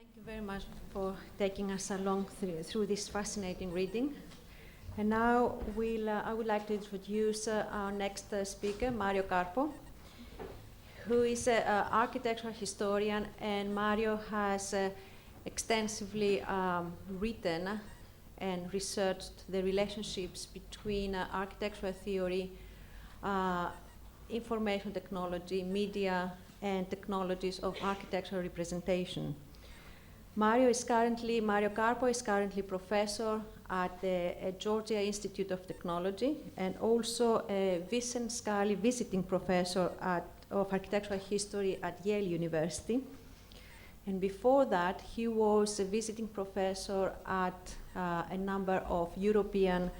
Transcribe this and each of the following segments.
Thank you very much for taking us along through this fascinating reading. And now I would like to introduce our next speaker, Mario Carpo, who is an architectural historian, and Mario has extensively written and researched the relationships between architectural theory, information technology, media, and technologies of architectural representation. Mario Carpo is currently professor at the Georgia Institute of Technology and also a Vincent Scully visiting professor of architectural history at Yale University. And before that, he was a visiting professor at a number of European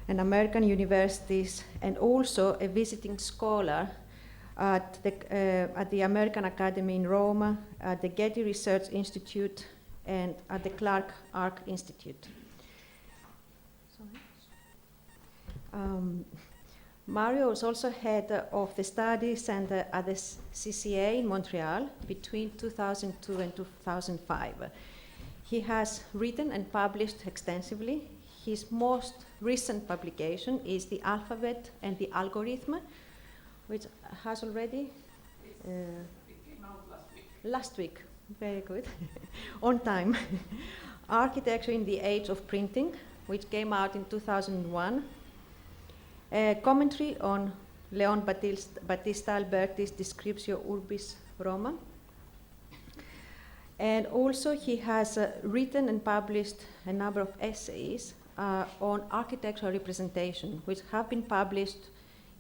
and American universities, and also a visiting scholar at the American Academy in Rome, at the Getty Research Institute, and at the Clark Arc Institute. Mario was also head of the studies and at the CCA in Montreal between 2002 and 2005. He has written and published extensively. His most recent publication is The Alphabet and the Algorithm, which has already... it came out last week, very good, on time. Architecture in the Age of Printing, which came out in 2001. A commentary on Leon Battista Alberti's Descriptio Urbis Roma. And also he has written and published a number of essays on architectural representation, which have been published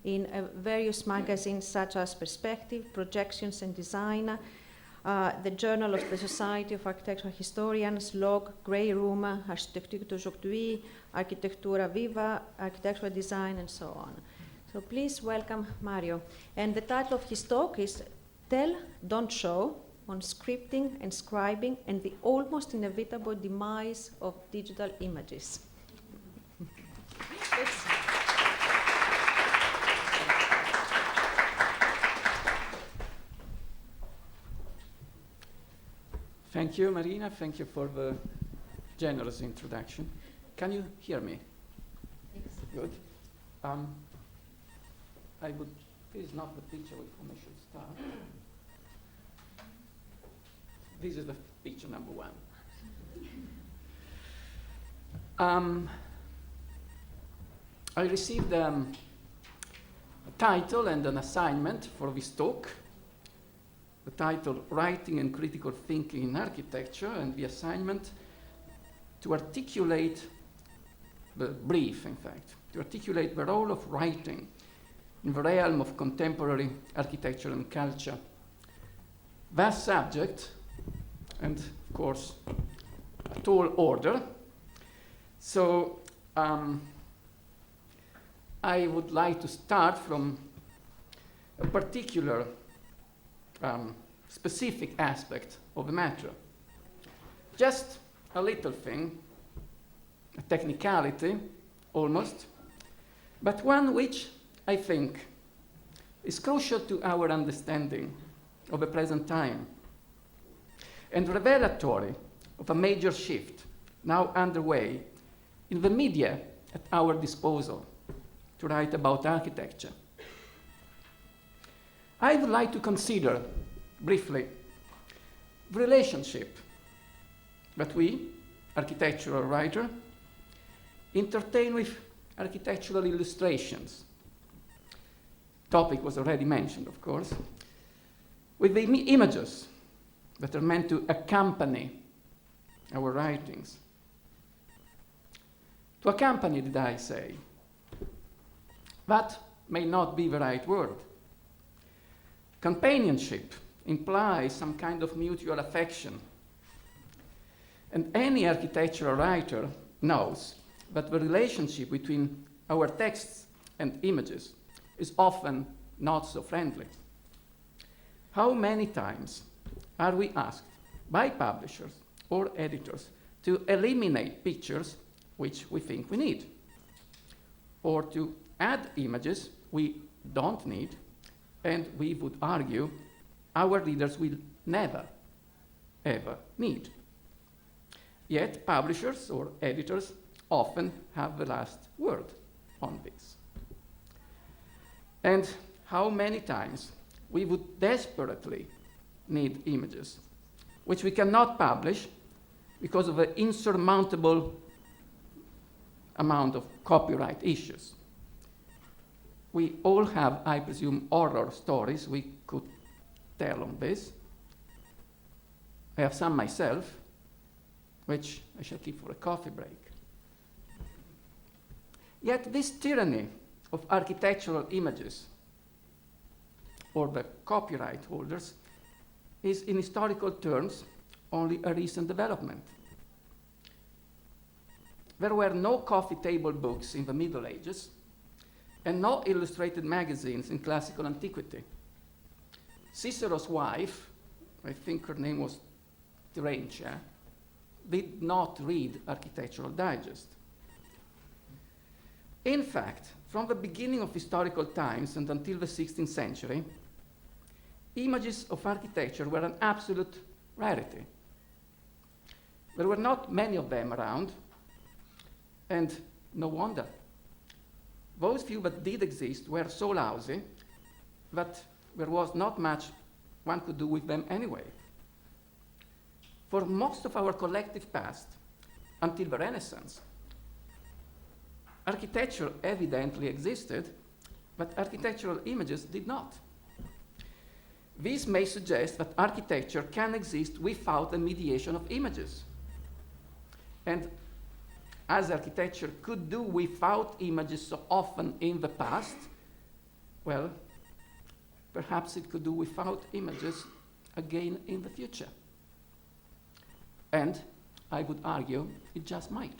in various magazines such as Perspective, Projections and Design, the Journal of the Society of Architectural Historians, Log, Grey Room, Arquitecture d'aujourd'hui, Arquitectura Viva, Architectural Design, and so on. So please welcome Mario. And the title of his talk is Tell, Don't Show, on Scripting and Scribing and the Almost Inevitable Demise of Digital Images. Thank you, Marina. Thank you for the generous introduction. Can you hear me? Yes. Good. This is not the picture with whom I should start. This is the picture number one. I received a title and an assignment for this talk. The title, Writing and Critical Thinking in Architecture, and the assignment to articulate the brief, in fact, to articulate the role of writing in the realm of contemporary architecture and culture. Vast subject, and of course, a tall order. So I would like to start from a particular specific aspect of the matter. Just a little thing, a technicality, almost, but one which I think is crucial to our understanding of the present time and revelatory of a major shift now underway in the media at our disposal to write about architecture. I would like to consider briefly the relationship that we, architectural writer, entertain with architectural illustrations. Topic was already mentioned, of course, with the images that are meant to accompany our writings. To accompany, did I say? That may not be the right word. Companionship implies some kind of mutual affection. And any architectural writer knows that the relationship between our texts and images is often not so friendly. How many times are we asked by publishers or editors to eliminate pictures which we think we need, or to add images we don't need, and we would argue our readers will never ever need. Yet publishers or editors often have the last word on this. And how many times we would desperately need images, which we cannot publish because of the insurmountable amount of copyright issues. We all have, I presume, horror stories we could tell on this. I have some myself, which I shall keep for a coffee break. Yet this tyranny of architectural images, or the copyright holders, is in historical terms only a recent development. There were no coffee table books in the Middle Ages, and no illustrated magazines in classical antiquity. Cicero's wife, I think her name was Terentia, did not read Architectural Digest. In fact, from the beginning of historical times and until the 16th century, images of architecture were an absolute rarity. There were not many of them around, and no wonder. Those few that did exist were so lousy that there was not much one could do with them anyway. For most of our collective past, until the Renaissance, architecture evidently existed, but architectural images did not. This may suggest that architecture can exist without the mediation of images. And as architecture could do without images so often in the past, well, perhaps it could do without images again in the future. And I would argue it just might.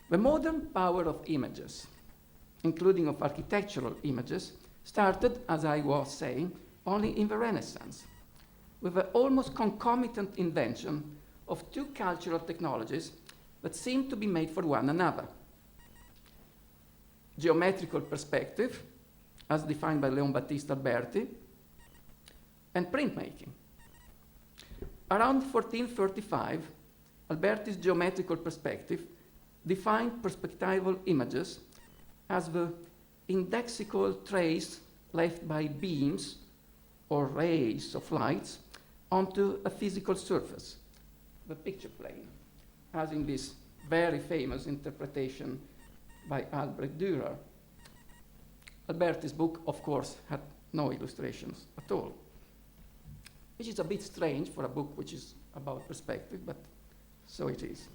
The modern power of images, including of architectural images, started, as I was saying, only in the Renaissance, with the almost concomitant invention of two cultural technologies that seemed to be made for one another. Geometrical perspective, as defined by Battista Alberti, and printmaking. Around 1435, Alberti's geometrical perspective defined perspectival images as the indexical trace left by beams or rays of lights onto a physical surface, the picture plane, as in this very famous interpretation by Albrecht Dürer. Alberti's book, of course, had no illustrations at all, which is a bit strange for a book which is about perspective, but so it is.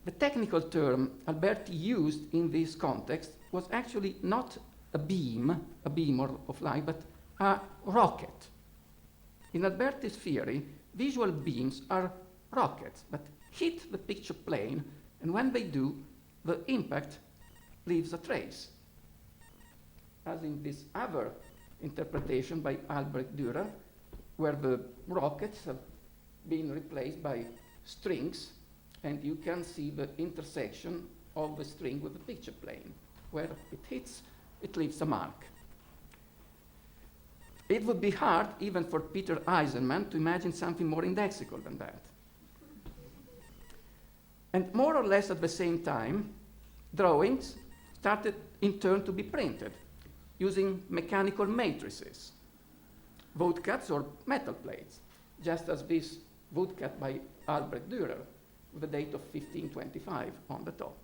The technical term Alberti used in this context was actually not a beam of light, but a rocket. In Alberti's theory, visual beams are rockets that hit the picture plane, and when they do, the impact leaves a trace. As in this other interpretation by Albrecht Dürer, where the rockets have been replaced by strings, and you can see the intersection of the string with the picture plane. Where it hits, it leaves a mark. It would be hard, even for Peter Eisenman, to imagine something more indexical than that. And more or less at the same time, drawings started in turn to be printed using mechanical matrices, woodcuts or metal plates, just as this woodcut by Albrecht Dürer, with the date of 1525 on the top.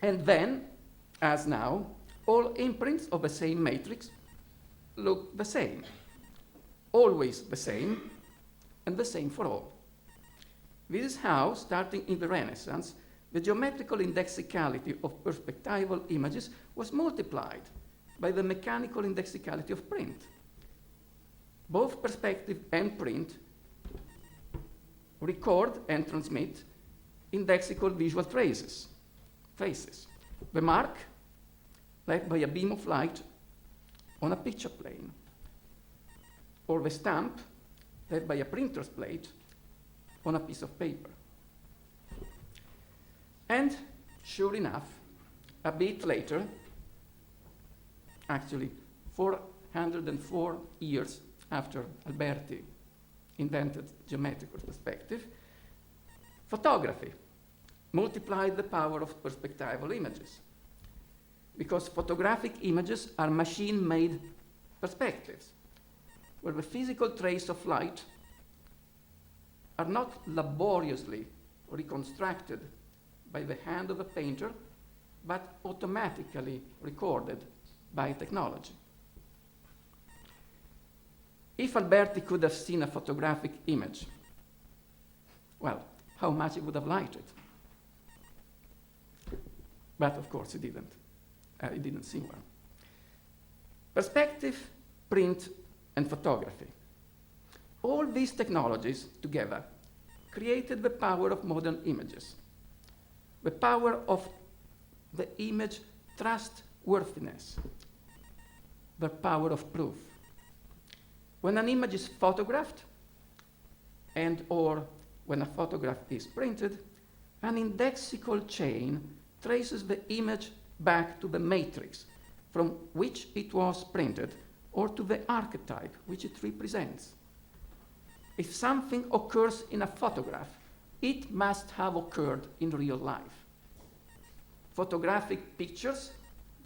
And then, as now, all imprints of the same matrix look the same, always the same, and the same for all. This is how, starting in the Renaissance, the geometrical indexicality of perspectival images was multiplied by the mechanical indexicality of print. Both perspective and print record and transmit indexical visual traces. The mark left by a beam of light on a picture plane, or the stamp left by a printer's plate on a piece of paper. And sure enough, a bit later, actually 404 years after Alberti invented geometrical perspective, photography multiplied the power of perspectival images, because photographic images are machine-made perspectives, where the physical trace of light are not laboriously reconstructed by the hand of a painter, but automatically recorded by technology. If Alberti could have seen a photographic image, well, how much he would have liked it. But of course he didn't. He didn't see one. Perspective, print, and photography. All these technologies together created the power of modern images, the power of the image trustworthiness, the power of proof. When an image is photographed and or when a photograph is printed, an indexical chain traces the image back to the matrix from which it was printed or to the archetype which it represents. If something occurs in a photograph, it must have occurred in real life. Photographic pictures,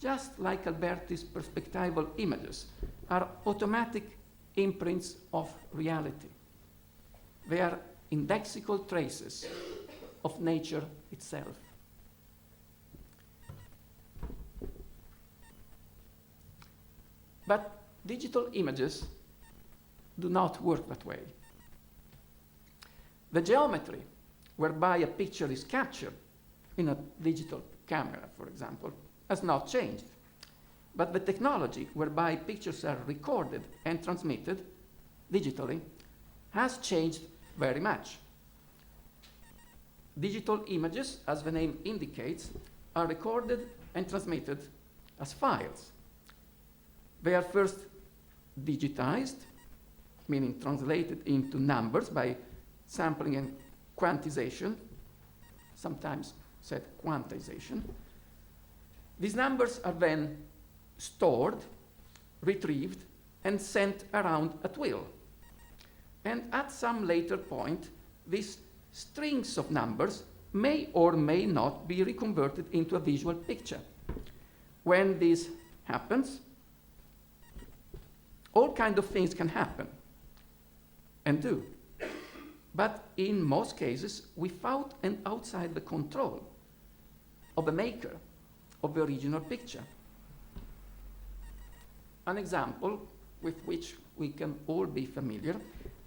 just like Alberti's perspectival images, are automatic imprints of reality. They are indexical traces of nature itself. But digital images do not work that way. The geometry whereby a picture is captured in a digital camera, for example, has not changed. But the technology whereby pictures are recorded and transmitted digitally has changed very much. Digital images, as the name indicates, are recorded and transmitted as files. They are first digitized, meaning translated into numbers by sampling and quantization, sometimes said quantization. These numbers are then stored, retrieved, and sent around at will. And at some later point, these strings of numbers may or may not be reconverted into a visual picture. When this happens, all kinds of things can happen, and do, but in most cases without and outside the control of the maker of the original picture. An example with which we can all be familiar: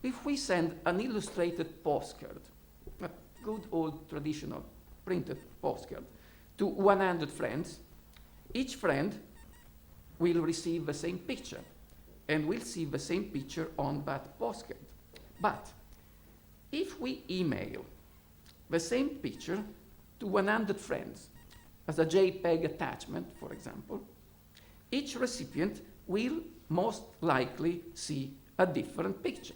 if we send an illustrated postcard, a good old traditional printed postcard, to 100 friends, each friend will receive the same picture and will see the same picture on that postcard. But if we email the same picture to 100 friends as a JPEG attachment, for example, each recipient will most likely see a different picture.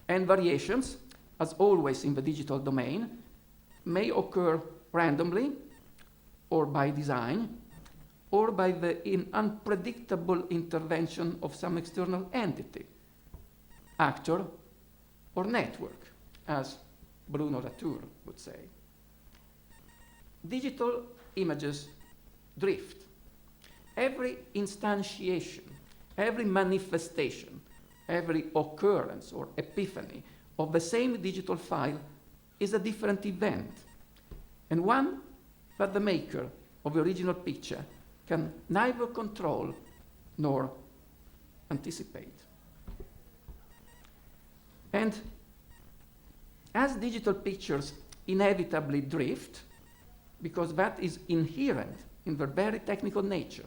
And variations, as always in the digital domain, may occur randomly or by design, or by the unpredictable intervention of some external entity, actor, or network, as Bruno Latour would say. Digital images drift. Every instantiation, every manifestation, every occurrence or epiphany of the same digital file is a different event, and one that the maker of the original picture can neither control nor anticipate. And as digital pictures inevitably drift, because that is inherent in their very technical nature,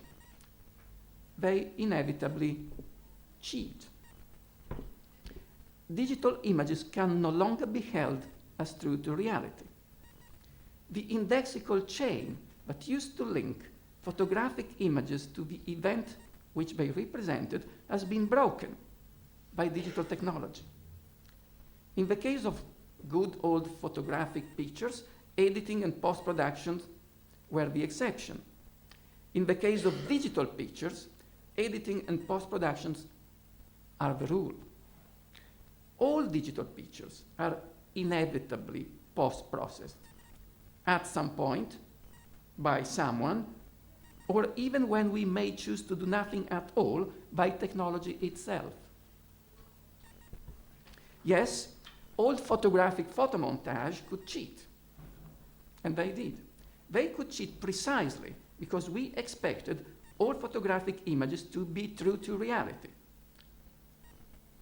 they inevitably cheat. Digital images can no longer be held as true to reality. The indexical chain that used to link photographic images to the event which they represented has been broken by digital technology. In the case of good old photographic pictures, editing and post-production were the exception. In the case of digital pictures, editing and post-productions are the rule. All digital pictures are inevitably post-processed at some point by someone, or even when we may choose to do nothing at all, by technology itself. Yes, old photographic photomontage could cheat, and they did. They could cheat precisely because we expected all photographic images to be true to reality.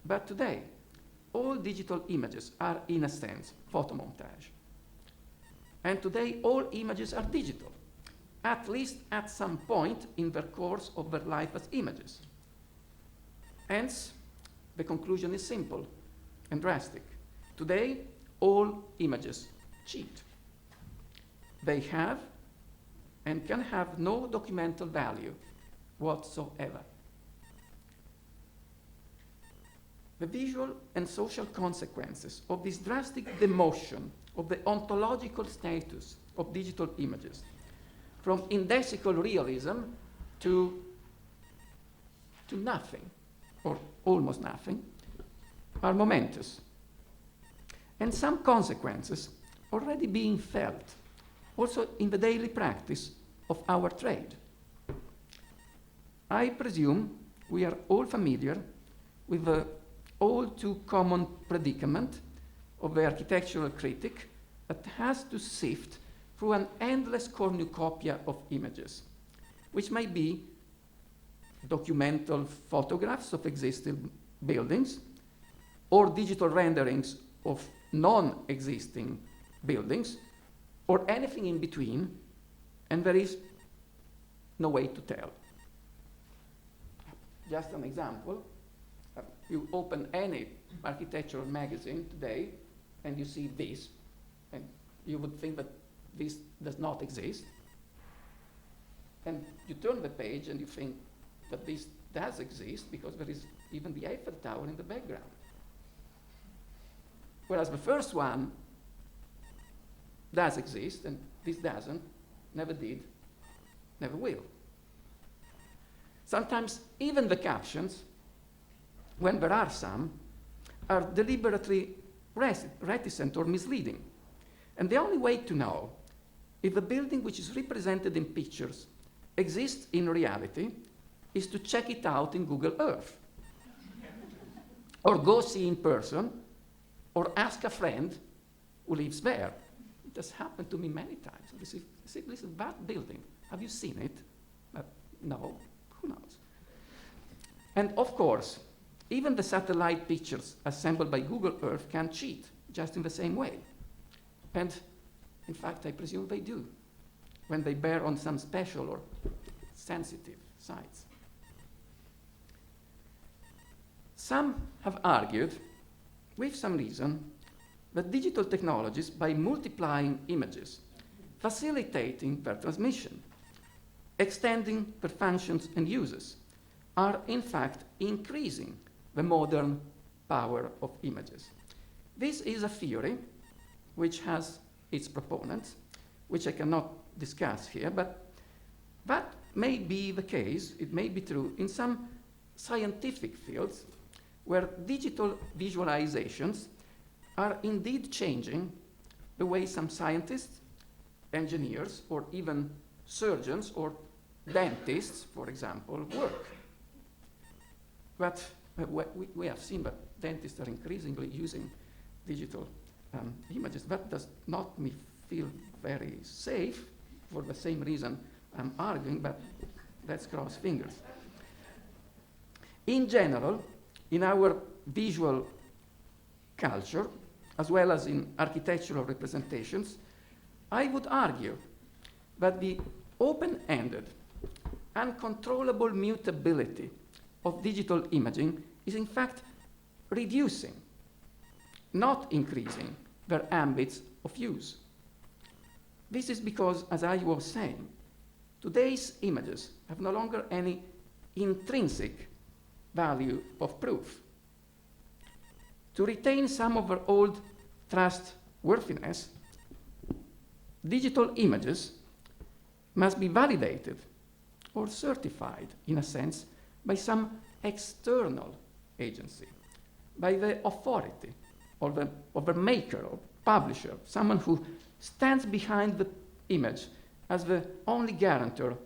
But today, all digital images are, in a sense, photomontage. And today, all images are digital, at least at some point in the course of their life as images. Hence, the conclusion is simple and drastic. Today, all images cheat. They have and can have no documental value whatsoever. The visual and social consequences of this drastic demotion of the ontological status of digital images, from indesical realism to nothing, or almost nothing, are momentous. And some consequences already being felt, also in the daily practice of our trade. I presume we are all familiar with the all too common predicament of the architectural critic that has to sift through an endless cornucopia of images, which may be documental photographs of existing buildings, or digital renderings of non-existing buildings, or anything in between, and there is no way to tell. Just an example. You open any architectural magazine today, and you see this, and you would think that this does not exist. And you turn the page, and you think that this does exist, because there is even the Eiffel Tower in the background. Whereas the first one does exist, and this doesn't, never did, never will. Sometimes even the captions, when there are some, are deliberately reticent or misleading. And the only way to know if the building which is represented in pictures exists in reality is to check it out in Google Earth. Or go see in person, or ask a friend who lives there. It has happened to me many times. This is that building. Have you seen it? No, who knows? And of course, even the satellite pictures assembled by Google Earth can cheat, just in the same way. And in fact, I presume they do, when they bear on some special or sensitive sites. Some have argued, with some reason, that digital technologies, by multiplying images, facilitating their transmission, extending their functions and uses, are in fact increasing the modern power of images. This is a theory which has its proponents, which I cannot discuss here, but that may be the case, it may be true in some scientific fields where digital visualizations are indeed changing the way some scientists, engineers, or even surgeons or dentists, for example, work. But we have seen that dentists are increasingly using digital images. That does not make me feel very safe for the same reason I'm arguing, but let's cross fingers. In general, in our visual culture, as well as in architectural representations, I would argue that the open-ended, uncontrollable mutability of digital imaging is in fact reducing, not increasing, their ambits of use. This is because, as I was saying, today's images have no longer any intrinsic value of proof. To retain some of their old trustworthiness, digital images must be validated or certified, in a sense, by some external agency, by the authority of the maker or publisher, someone who stands behind the image as the only guarantor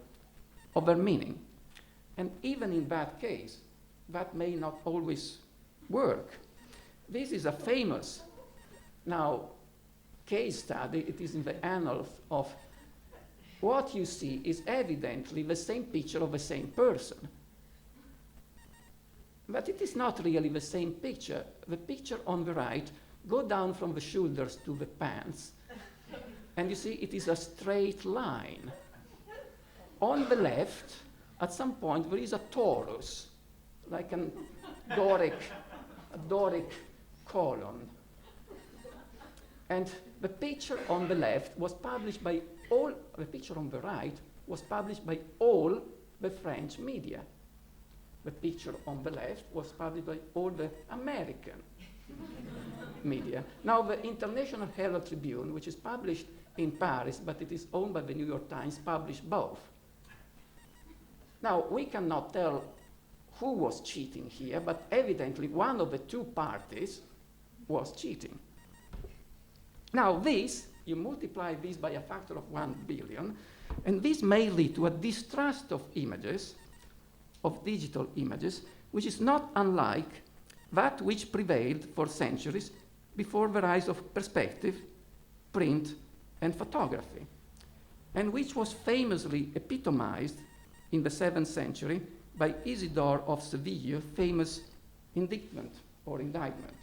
of their meaning. And even in that case, that may not always work. This is a famous, now, case study. It is in the annals of what you see is evidently the same picture of the same person. But it is not really the same picture. The picture on the right go down from the shoulders to the pants, and you see it is a straight line. On the left, at some point, there is a torus, like a Doric column. And the picture on the left was published by all, the picture on the right was published by all the French media. The picture on the left was published by all the American media. Now, the International Herald Tribune, which is published in Paris, but it is owned by the New York Times, published both. Now, we cannot tell who was cheating here, but evidently one of the two parties was cheating. Now, this, you multiply this by a factor of 1 billion, and this may lead to a distrust of images, of digital images, which is not unlike that which prevailed for centuries before the rise of perspective, print, and photography, and which was famously epitomized in the 7th century by Isidore of Seville, famous indictment or indictment.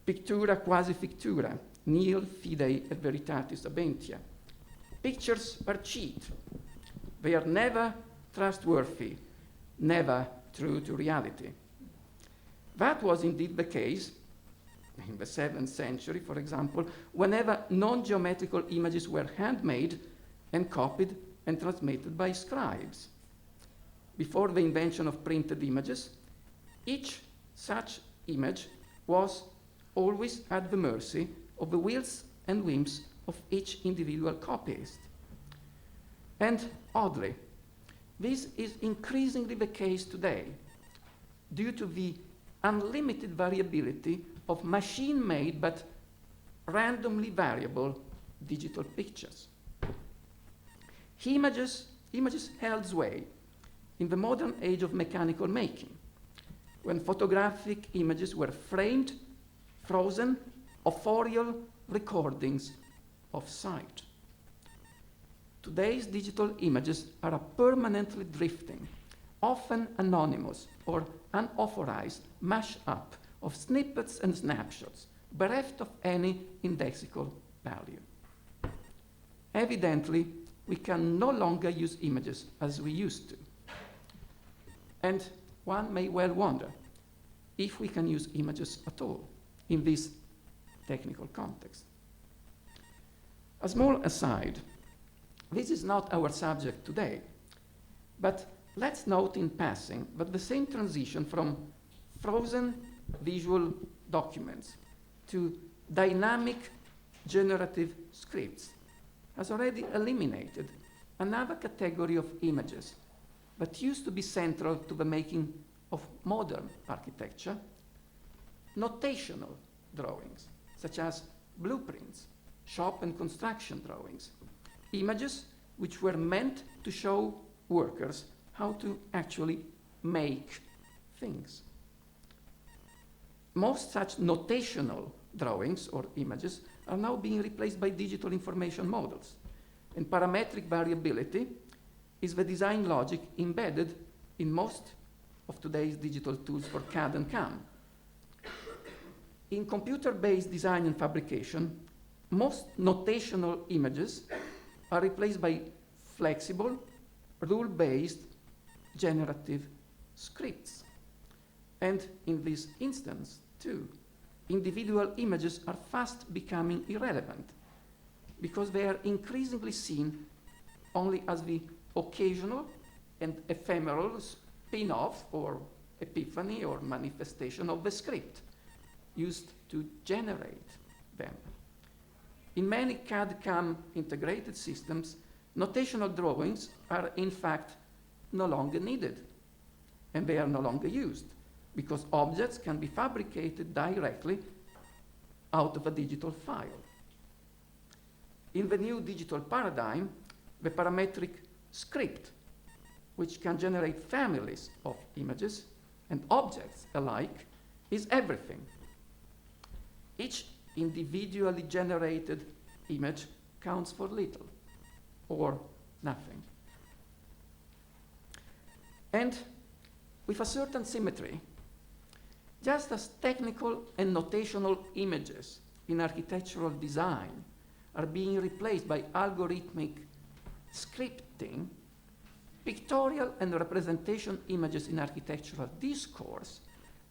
Pictura quasi fictura, nihil fidei et veritatis abentia. Pictures are cheat. They are never trustworthy, never true to reality. That was indeed the case in the 7th century, for example, whenever non-geometrical images were handmade and copied and transmitted by scribes. Before the invention of printed images, each such image was always at the mercy of the wills and whims of each individual copyist. And oddly, this is increasingly the case today due to the unlimited variability of machine-made but randomly variable digital pictures. Images held sway in the modern age of mechanical making, when photographic images were framed, frozen, authorial recordings of sight. Today's digital images are permanently drifting, often anonymous or unauthorized mash-up of snippets and snapshots, bereft of any indexical value. Evidently, we can no longer use images as we used to. And one may well wonder if we can use images at all in this technical context. A small aside, this is not our subject today, but let's note in passing that the same transition from frozen visual documents to dynamic generative scripts has already eliminated another category of images that used to be central to the making of modern architecture, notational drawings, such as blueprints, shop and construction drawings, images which were meant to show workers how to actually make things. Most such notational drawings or images are now being replaced by digital information models, and parametric variability is the design logic embedded in most of today's digital tools for CAD and CAM. In computer-based design and fabrication, most notational images are replaced by flexible, rule-based generative scripts. And in this instance, too, individual images are fast becoming irrelevant because they are increasingly seen only as the occasional and ephemeral spin-off or epiphany or manifestation of the script used to generate them. In many CAD-CAM integrated systems, notational drawings are in fact no longer needed, and they are no longer used, because objects can be fabricated directly out of a digital file. In the new digital paradigm, the parametric script, which can generate families of images and objects alike, is everything. Each individually generated image counts for little or nothing. And with a certain symmetry, just as technical and notational images in architectural design are being replaced by algorithmic scripting, pictorial and representation images in architectural discourse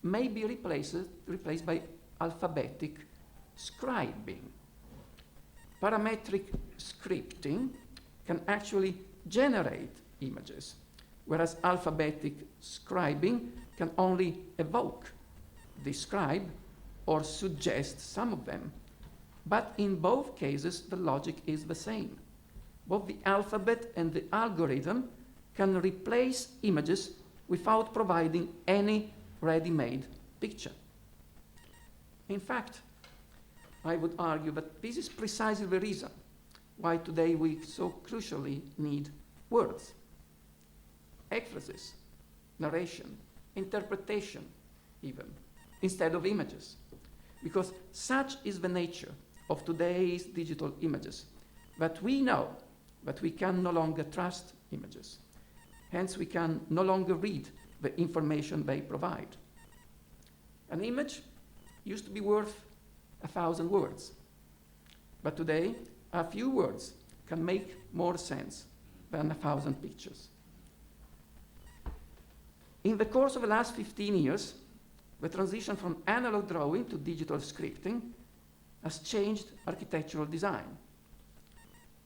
may be replaced by alphabetic scribing. Parametric scripting can actually generate images, whereas alphabetic scribing can only evoke, describe, or suggest some of them. But in both cases, the logic is the same. Both the alphabet and the algorithm can replace images without providing any ready-made picture. In fact, I would argue that this is precisely the reason why today we so crucially need words, ekphrasis, narration, interpretation even, instead of images. Because such is the nature of today's digital images, that we know that we can no longer trust images. Hence, we can no longer read the information they provide. An image used to be worth 1,000 words, but today, a few words can make more sense than 1,000 pictures. In the course of the last 15 years, the transition from analog drawing to digital scripting has changed architectural design.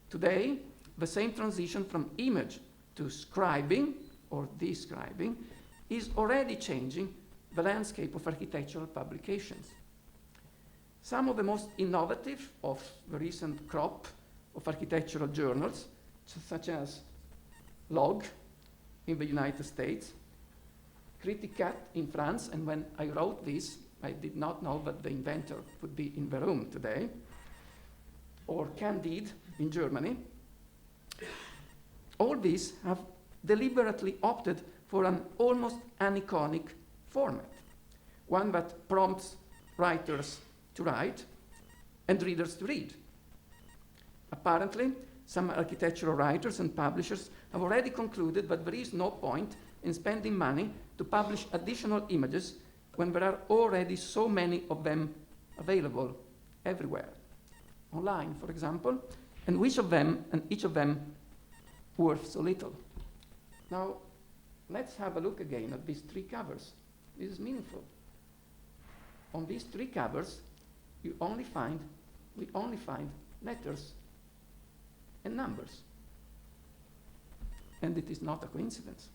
Today, the same transition from image to scribing or describing is already changing the landscape of architectural publications. Some of the most innovative of the recent crop of architectural journals, such as Log in the United States, Criticat in France, and when I wrote this, I did not know that the inventor would be in the room today, or Candide in Germany. All these have deliberately opted for an almost aniconic format, one that prompts writers to write and readers to read. Apparently, some architectural writers and publishers have already concluded that there is no point in spending money to publish additional images when there are already so many of them available everywhere, online, for example, and each of them worth so little. Now, let's have a look again at these three covers. This is meaningful. On these three covers, we only find letters and numbers. And it is not a coincidence.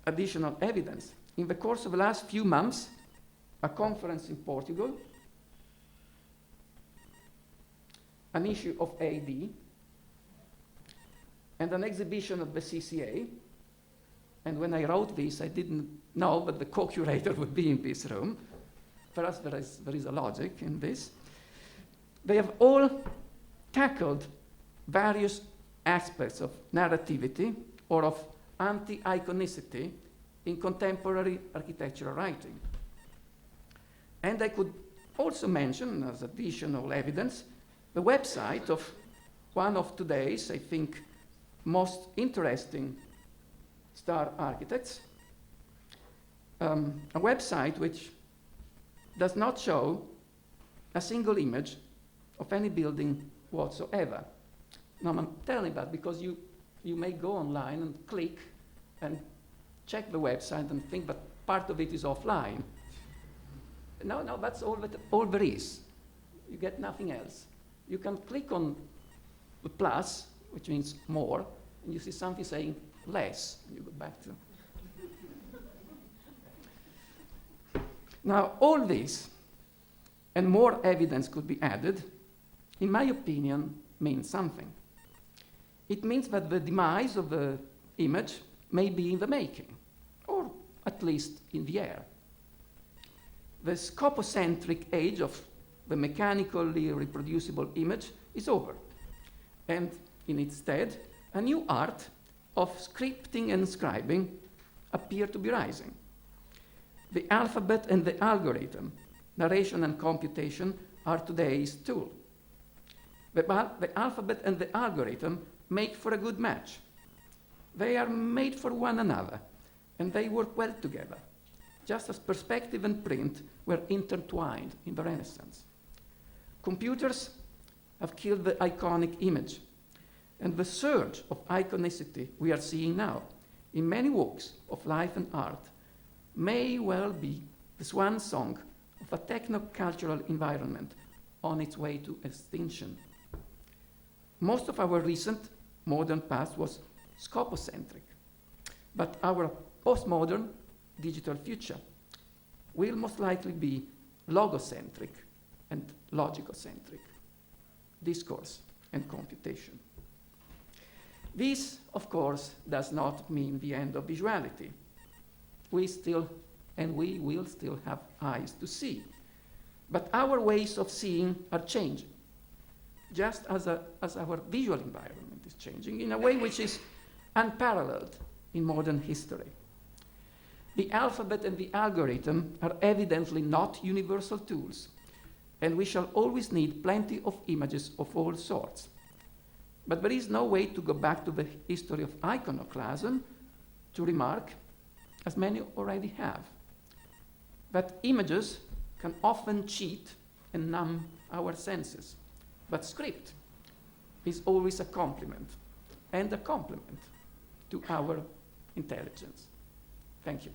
Additional evidence. In the course of the last few months, a conference in Portugal, an issue of AD, and an exhibition at the CCA. And when I wrote this, I didn't know that the co-curator would be in this room. For us, there is a logic in this. They have all tackled various aspects of narrativity or of anti-iconicity in contemporary architectural writing. And I could also mention, as additional evidence, the website of one of today's, I think, most interesting star architects, a website which does not show a single image of any building whatsoever. Now, I'm telling that because you may go online and click and check the website and think that part of it is offline. No, that's all there is. You get nothing else. You can click on the plus, which means more, and you see something saying less. You go back to. Now, all this and more evidence could be added, in my opinion, means something. It means that the demise of the image may be in the making, or at least in the air. The scopocentric age of the mechanically reproducible image is over, and in its stead, a new art of scripting and scribing appear to be rising. The alphabet and the algorithm, narration and computation, are today's tool. The alphabet and the algorithm make for a good match. They are made for one another, and they work well together, just as perspective and print were intertwined in the Renaissance. Computers have killed the iconic image, and the surge of iconicity we are seeing now in many walks of life and art may well be the swan song of a techno-cultural environment on its way to extinction. Most of our recent modern past was scopocentric, but our postmodern digital future will most likely be logocentric and logicocentric, discourse and computation. This, of course, does not mean the end of visuality. We will still have eyes to see. But our ways of seeing are changing, just as our visual environment is changing in a way which is unparalleled in modern history. The alphabet and the algorithm are evidently not universal tools, and we shall always need plenty of images of all sorts. But there is no way to go back to the history of iconoclasm to remark, as many already have, that images can often cheat and numb our senses. But script is always a compliment, and a complement to our intelligence. Thank you.